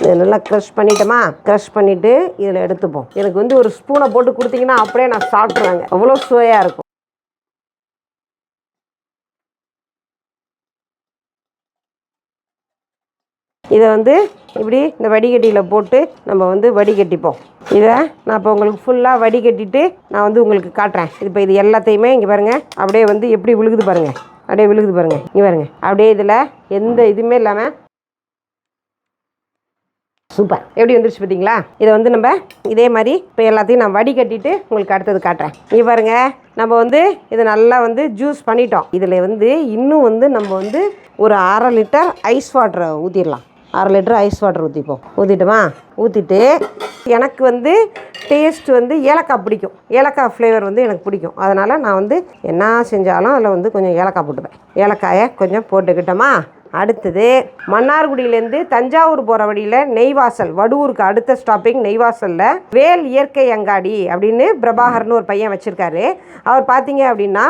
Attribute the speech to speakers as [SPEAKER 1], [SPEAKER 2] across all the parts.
[SPEAKER 1] இதை நல்லா crush பண்ணிட்டோமா? Crush பண்ணிவிட்டு இதில் எடுத்துப்போம். எனக்கு வந்து ஒரு ஸ்பூனை போட்டு கொடுத்தீங்கன்னா அப்படியே நான் சாப்பிட்ருவேங்க, அவ்வளோ சுவையாக இருக்கும். இதை வந்து இப்படி இந்த வடிகட்டியில் போட்டு நம்ம வந்து வடிகட்டிப்போம். இதை நான் இப்போ உங்களுக்கு ஃபுல்லாக வடிகட்டிட்டு நான் வந்து உங்களுக்கு காட்டுறேன். இப்போ இது எல்லாத்தையுமே இங்கே பாருங்கள், அப்படியே வந்து எப்படி விழுகுது பாருங்கள், அப்படியே விழுகுது பாருங்கள். இங்கே பாருங்கள், அப்படியே இதில் எந்த இதுவுமே இல்லாமல் சூப்பர் எப்படி வந்துருச்சு பார்த்தீங்களா? இதை வந்து நம்ம இதே மாதிரி இப்போ எல்லாத்தையும் நான் வடிகட்டிட்டு உங்களுக்கு அடுத்தது காட்டுறேன். இங்கே பாருங்கள், நம்ம வந்து இதை நல்லா வந்து ஜூஸ் பண்ணிட்டோம். இதில் வந்து இன்னும் வந்து நம்ம வந்து ஒரு 1/2 லிட்டர் ஐஸ் வாட்டரை ஊற்றிடலாம். 1/2 லிட்டர் ஐஸ் வாட்டர் ஊற்றிப்போம். ஊற்றிட்டுமா? ஊற்றிட்டு எனக்கு வந்து டேஸ்ட் வந்து ஏலக்காய் பிடிக்கும், ஏலக்காய் ஃப்ளேவர் வந்து எனக்கு பிடிக்கும். அதனால் நான் வந்து என்ன செஞ்சாலும் அதில் வந்து கொஞ்சம் ஏலக்காய் போட்டுப்பேன். ஏலக்காயை கொஞ்சம் போட்டுக்கிட்டோமா? அடுத்தது மன்னார்குடியிலேருந்து தஞ்சாவூர் போகிற வழியில் நெய்வாசல், வடுவூருக்கு அடுத்த ஸ்டாப்பிங் நெய்வாசலில் வேல் இயற்கை அங்காடி அப்படின்னு பிரபாகர்னு ஒரு பையன் வச்சுருக்காரு. அவர் பார்த்தீங்க அப்படின்னா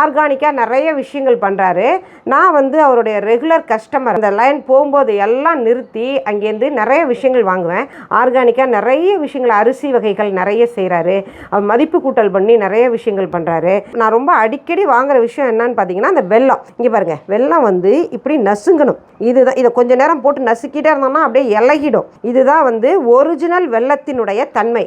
[SPEAKER 1] ஆர்கானிக்காக நிறைய விஷயங்கள் பண்ணுறாரு. நான் வந்து அவருடைய ரெகுலர் கஸ்டமர். அந்த லைன் போகும்போது எல்லாம் நிறுத்தி அங்கேருந்து நிறைய விஷயங்கள் வாங்குவேன். ஆர்கானிக்காக நிறைய விஷயங்கள், அரிசி வகைகள் நிறைய செய்கிறாரு. அவர் மதிப்பு கூட்டல் பண்ணி நிறைய விஷயங்கள் பண்ணுறாரு. நான் ரொம்ப அடிக்கடி வாங்குகிற விஷயம் என்னன்னு பார்த்தீங்கன்னா அந்த வெல்லம். இங்கே பாருங்கள், வெல்லம் வந்து இப்படி நசுங்கணும். இதுதான், இதை கொஞ்சம் நேரம் போட்டு நசுக்கிட்டே இருந்தோம்னா அப்படியே இலகிடும். இதுதான் வந்து ஒரிஜினல் வெல்லத்தினுடைய தன்மை.